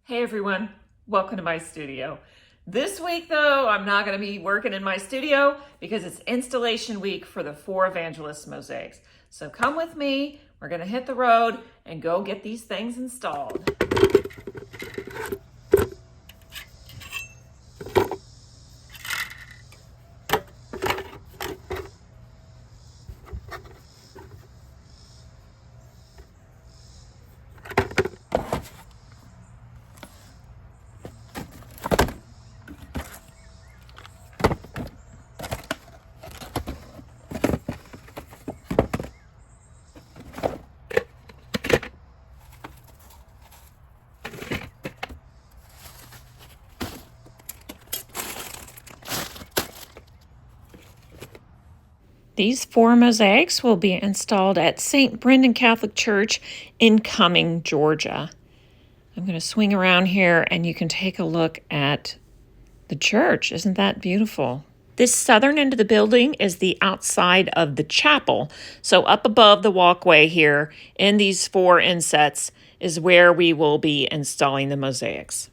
Hey everyone, welcome to my studio. This week though, I'm not going to be working in my studio because it's installation week for the Four Evangelist Mosaics. So come with me, we're going to hit the road and go get these things installed. These four mosaics will be installed at St. Brendan Catholic Church in Cumming, Georgia. I'm going to swing around here and you can take a look at the church. Isn't that beautiful? This southern end of the building is the outside of the chapel. So up above the walkway here in these four insets is where we will be installing the mosaics.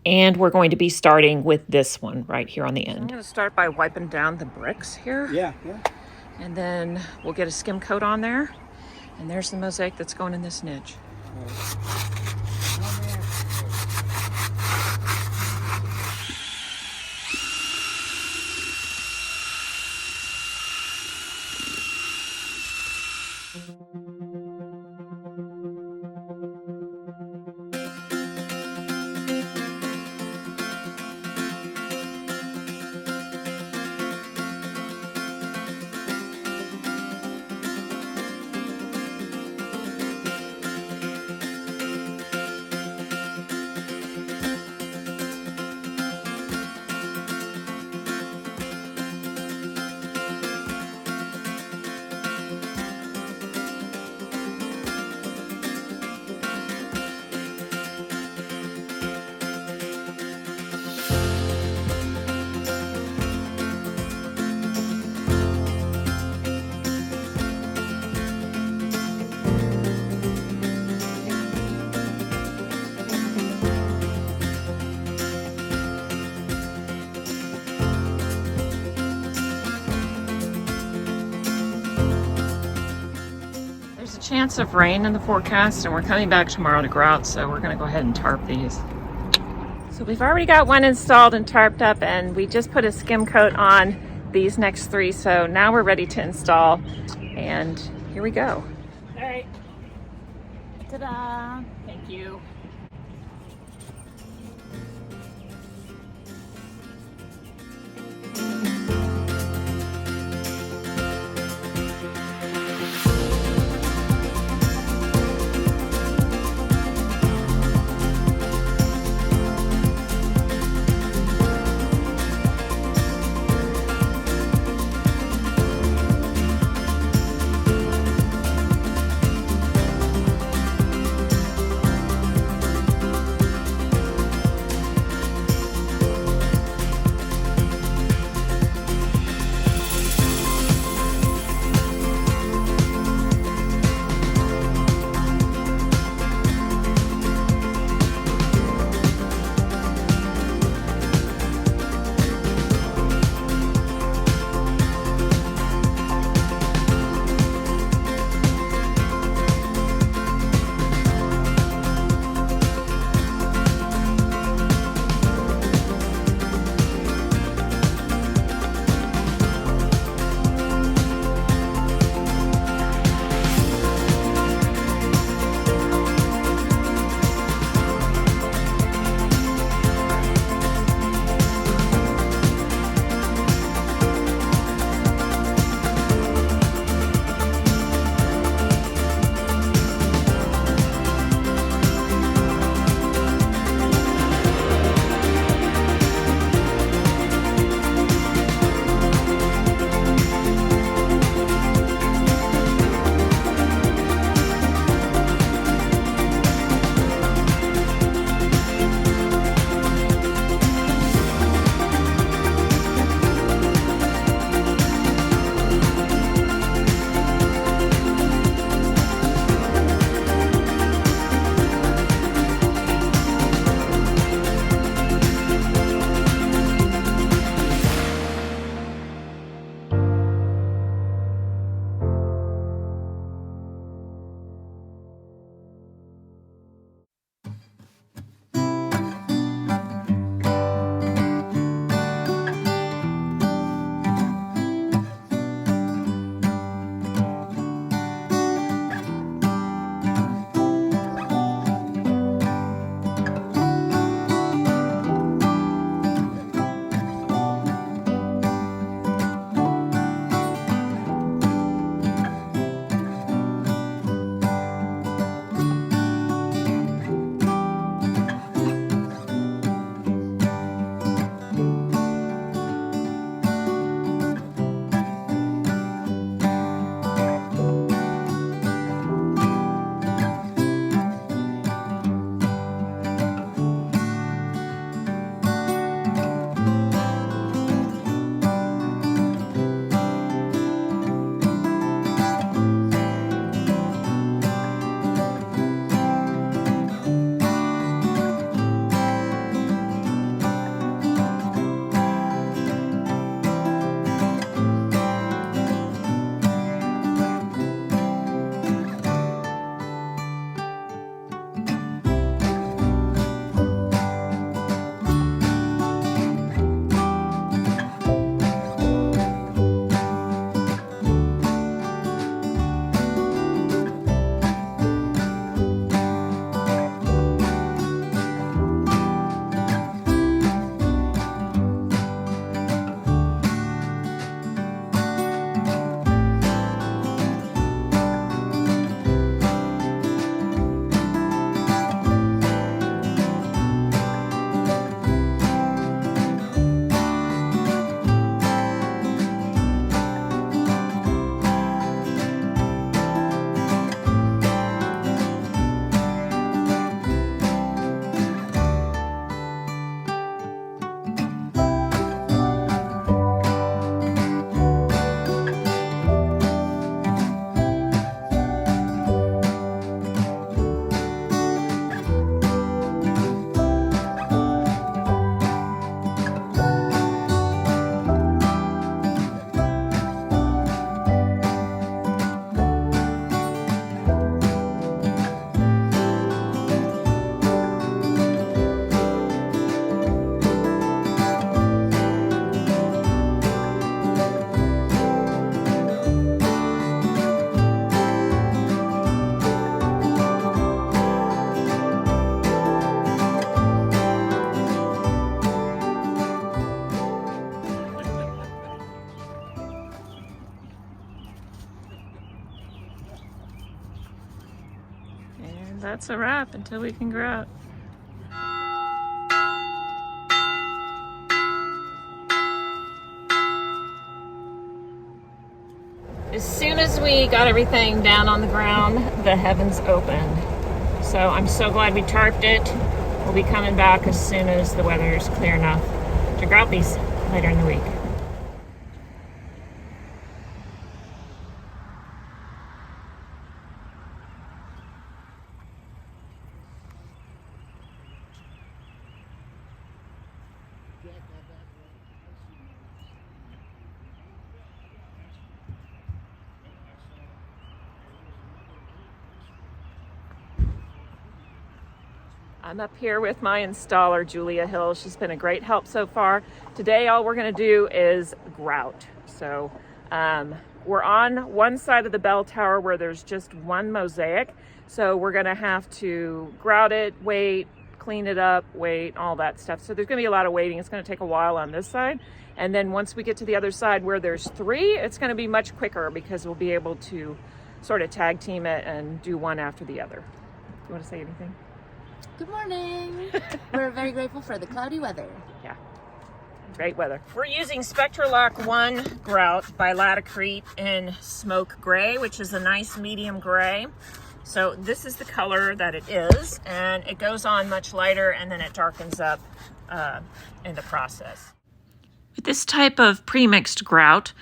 And we're going to be starting with this one right here on the end. I'm going to start by wiping down the bricks here. Yeah. And then we'll get a skim coat on there. And there's the mosaic that's going in this niche. There's a chance of rain in the forecast and we're coming back tomorrow to grout, so we're going to go ahead and tarp these. So we've already got one installed and tarped up, and we just put a skim coat on these next three, so now we're ready to install, and here we go. All right. Ta-da! Thank you. that's a wrap until we can grout. As soon as we got everything down on the ground, the heavens opened. So I'm so glad we tarped it. We'll be coming back as soon as the weather is clear enough to grout these later in the week. I'm up here with my installer, Julia Hill. She's been a great help so far. Today, all we're gonna do is grout. So we're on one side of the bell tower where there's just one mosaic. So we're gonna have to grout it, wait, clean it up, wait, all that stuff. So there's gonna be a lot of waiting. It's gonna take a while on this side. And then once we get to the other side where there's three, it's gonna be much quicker because we'll be able to sort of tag team it and do one after the other. Do you wanna say anything? Good morning. We're very grateful for the cloudy weather. Yeah, great weather. We're using Spectralock I grout by Laticrete in smoke gray, which is a nice medium gray. So this is the color that it is, and it goes on much lighter and then it darkens up in the process. With this type of pre-mixed grout,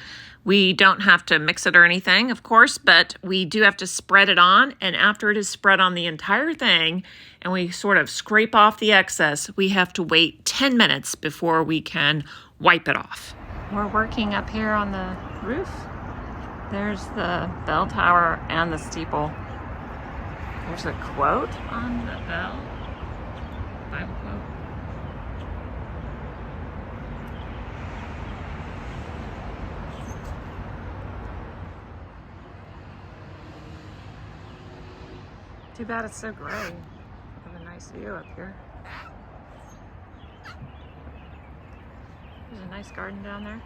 we don't have to mix it or anything, of course, but we do have to spread it on. And after it is spread on the entire thing and we sort of scrape off the excess, we have to wait 10 minutes before we can wipe it off. We're working up here on the roof. There's the bell tower and the steeple. There's a quote on the bell, Bible quote. Too bad it's so gray. Have a nice view up here. There's a nice garden down there.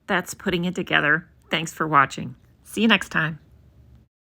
that's putting it together. Thanks for watching. See you next time.